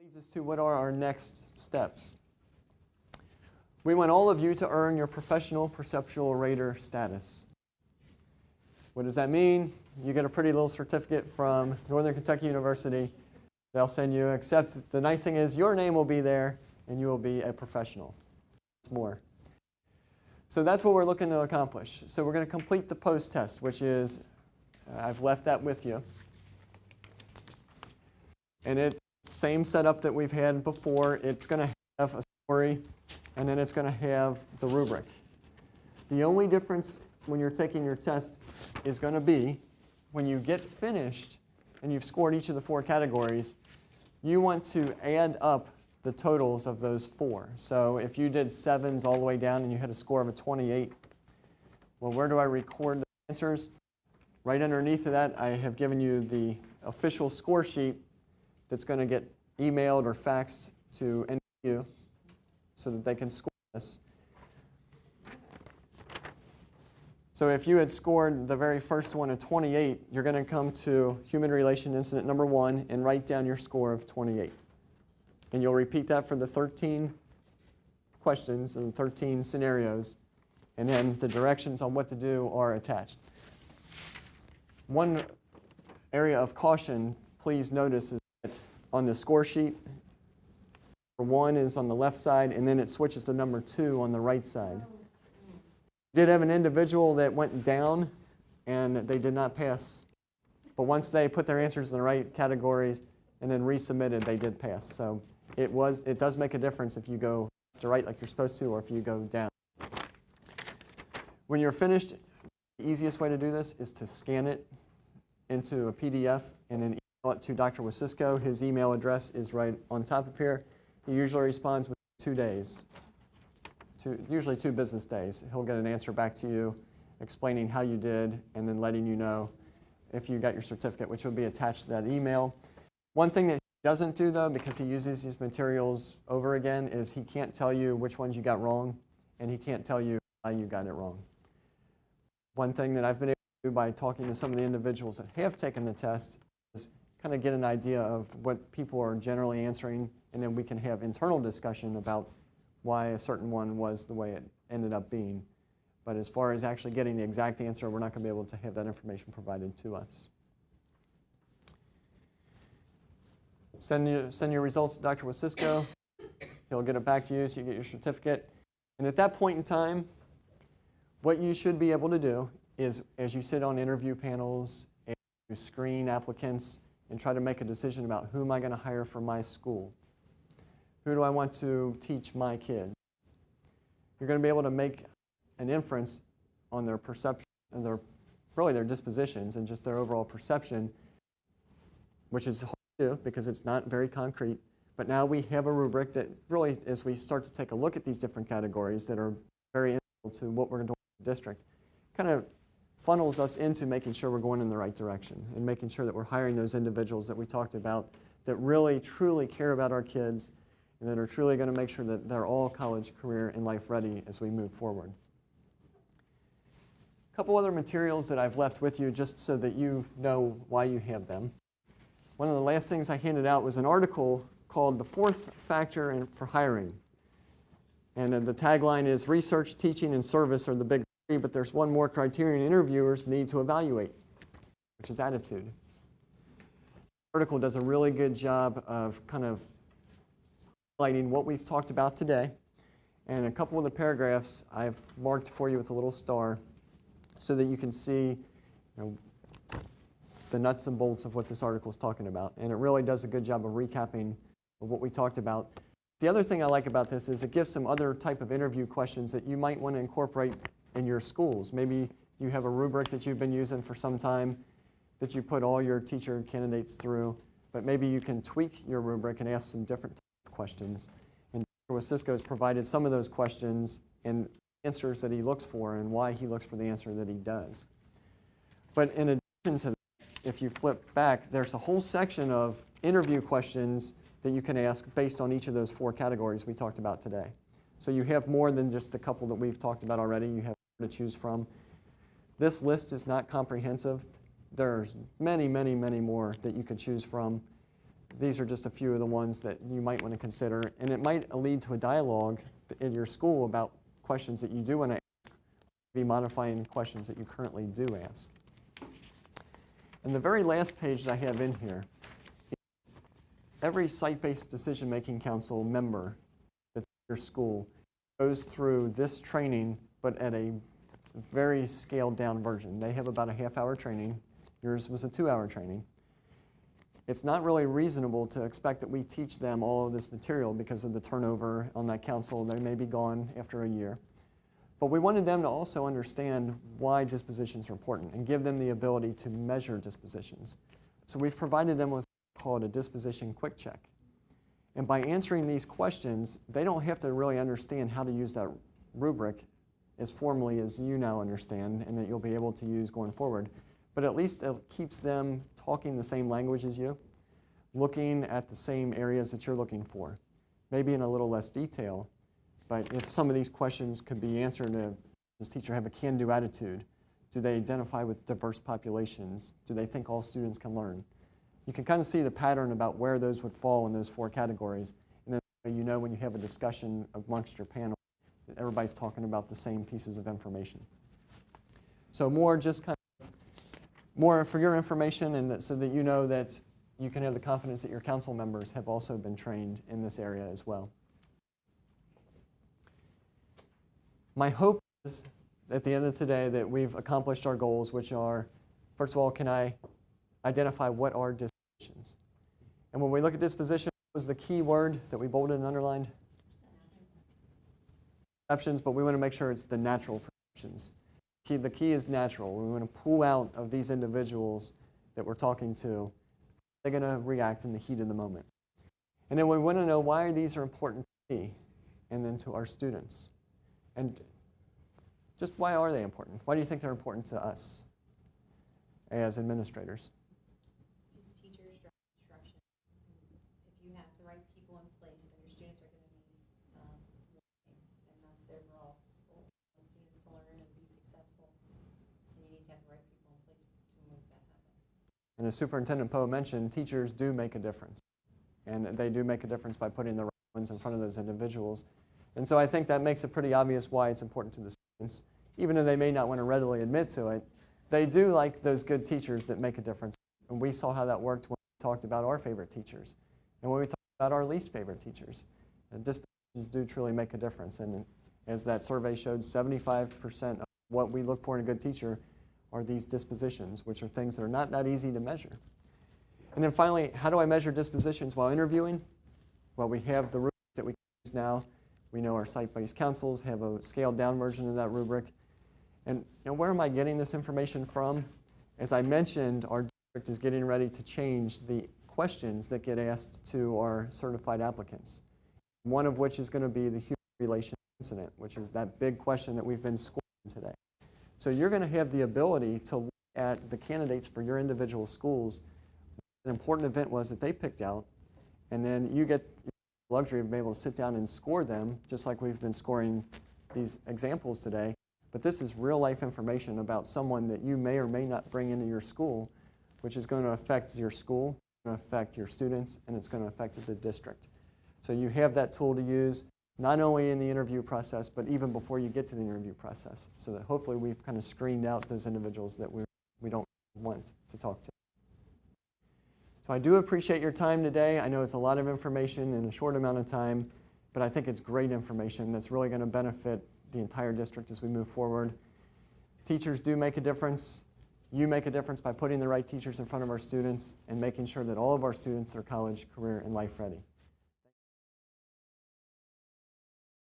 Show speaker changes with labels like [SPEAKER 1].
[SPEAKER 1] Leads us to what are our next steps. We want all of you to earn your professional perceptual rater status. What does that mean? You get a pretty little certificate from Northern Kentucky University. They'll send you, except the nice thing is your name will be there and you will be a professional. It's more. So that's what we're looking to accomplish. So we're going to complete the PostTest, which is, I've left that with you. And it's the same setup that we've had before. It's going to have a story, and then it's going to have the rubric. The only difference when you're taking your test is going to be when you get finished and you've scored each of the 4 categories, you want to add up the totals of those 4. So if you did 7s all the way down and you had a score of a 28, well, where do I record the answers? Right underneath of that, I have given you the official score sheet that's going to get emailed or faxed to NKU so that they can score this. So if you had scored the very first one a 28, you're going to come to Human Relation Incident number 1 and write down your score of 28. And you'll repeat that for the 13 questions and 13 scenarios, and then the directions on what to do are attached. One area of caution, please notice, is that on the score sheet, number 1 is on the left side, and then it switches to number 2 on the right side. We did have an individual that went down, and they did not pass. But once they put their answers in the right categories and then resubmitted, they did pass. So it does make a difference if you go to right like you're supposed to or if you go down. When you're finished, the easiest way to do this is to scan it into a PDF and then email it to Dr. Wasisco. His email address is right on top of here. He usually responds within 2 days, usually 2 business days. He'll get an answer back to you explaining how you did and then letting you know if you got your certificate, which will be attached to that email. One thing that he doesn't do, though, because he uses these materials over again, is he can't tell you which ones you got wrong, and he can't tell you why you got it wrong. One thing that I've been able to do by talking to some of the individuals that have taken the test is kind of get an idea of what people are generally answering, and then we can have internal discussion about why a certain one was the way it ended up being. But as far as actually getting the exact answer, we're not going to be able to have that information provided to us. Send your results to Dr. Wasisco. He'll get it back to you so you get your certificate. And at that point in time, what you should be able to do is, as you sit on interview panels and you screen applicants and try to make a decision about who am I going to hire for my school, who do I want to teach my kids, you're going to be able to make an inference on their perception, and really their dispositions and just their overall perception, which is hard to do because it's not very concrete. But now we have a rubric that really, as we start to take a look at these different categories that are very integral to what we're going to do in the district, kind of funnels us into making sure we're going in the right direction and making sure that we're hiring those individuals that we talked about that really, truly care about our kids and that are truly going to make sure that they're all college, career, and life ready as we move forward. A couple other materials that I've left with you just so that you know why you have them. One of the last things I handed out was an article called The Fourth Factor for Hiring. And the tagline is research, teaching, and service are the big 3, but there's one more criterion interviewers need to evaluate, which is attitude. The article does a really good job of kind of highlighting what we've talked about today. And a couple of the paragraphs I've marked for you with a little star so that you can see the nuts and bolts of what this article is talking about. And it really does a good job of recapping what we talked about. The other thing I like about this is it gives some other type of interview questions that you might want to incorporate in your schools. Maybe you have a rubric that you've been using for some time that you put all your teacher candidates through, but maybe you can tweak your rubric and ask some different types of questions. And Dr. Wasisco has provided some of those questions and answers that he looks for and why he looks for the answer that he does. But in addition to that, if you flip back, there's a whole section of interview questions that you can ask based on each of those 4 categories we talked about today. So you have more than just the couple that we've talked about already. You have to choose from. This list is not comprehensive. There's many, many, many more that you could choose from. these are just a few of the ones that you might want to consider, and it might lead to a dialogue in your school about questions that you do want to ask, be modifying questions that you currently do ask. And the very last page that I have in here, every site-based decision-making council member that's at your school goes through this training, but at a very scaled-down version. They have about a half-hour training. Yours was a 2-hour training. It's not really reasonable to expect that we teach them all of this material because of the turnover on that council. They may be gone after a year. But we wanted them to also understand why dispositions are important and give them the ability to measure dispositions. So we've provided them with what's called a disposition quick check. And by answering these questions, they don't have to really understand how to use that rubric as formally as you now understand and that you'll be able to use going forward. But at least it keeps them talking the same language as you, looking at the same areas that you're looking for, maybe in a little less detail. But if some of these questions could be answered, does this teacher have a can-do attitude? Do they identify with diverse populations? Do they think all students can learn? You can kind of see the pattern about where those would fall in those 4 categories. And then you know when you have a discussion amongst your panel that everybody's talking about the same pieces of information. So more just kind of more for your information and that, so that you know that you can have the confidence that your council members have also been trained in this area as well. My hope is at the end of today that we've accomplished our goals, which are, first of all, can I identify what are dispositions? And when we look at disposition, what was the key word that we bolded and underlined? Perceptions, but we want to make sure it's the natural perceptions. The key is natural. We want to pull out of these individuals that we're talking to, they're going to react in the heat of the moment. And then we want to know why these are important to me and then to our students. And just why are they important? Why do you think they're important to us as administrators?
[SPEAKER 2] Because teachers drive instruction. If you have the right people in place, then your students are going to be learning, and that's the overall goal. Want students to learn and be successful, and you need to have the right people in place to make that happen.
[SPEAKER 1] And as Superintendent Poe mentioned, teachers do make a difference. And they do make a difference by putting the right ones in front of those individuals. And so I think that makes it pretty obvious why it's important to the students. Even though they may not want to readily admit to it, they do like those good teachers that make a difference. And we saw how that worked when we talked about our favorite teachers and when we talked about our least favorite teachers. And dispositions do truly make a difference. And as that survey showed, 75% of what we look for in a good teacher are these dispositions, which are things that are not that easy to measure. And then finally, how do I measure dispositions while interviewing? Well, we have the rubric that we use now. We know our site-based councils have a scaled-down version of that rubric. And where am I getting this information from? As I mentioned, our district is getting ready to change the questions that get asked to our certified applicants, one of which is going to be the human relations incident, which is that big question that we've been scoring today. So you're going to have the ability to look at the candidates for your individual schools. An important event was that they picked out, and then you get the luxury of being able to sit down and score them, just like we've been scoring these examples today. But this is real-life information about someone that you may or may not bring into your school, which is going to affect your school, going to affect your students, and it's going to affect the district. So you have that tool to use, not only in the interview process, but even before you get to the interview process, so that hopefully we've kind of screened out those individuals that we don't want to talk to. So I do appreciate your time today. I know it's a lot of information in a short amount of time, but I think it's great information that's really going to benefit the entire district as we move forward. Teachers do make a difference. You make a difference by putting the right teachers in front of our students and making sure that all of our students are college, career, and life ready.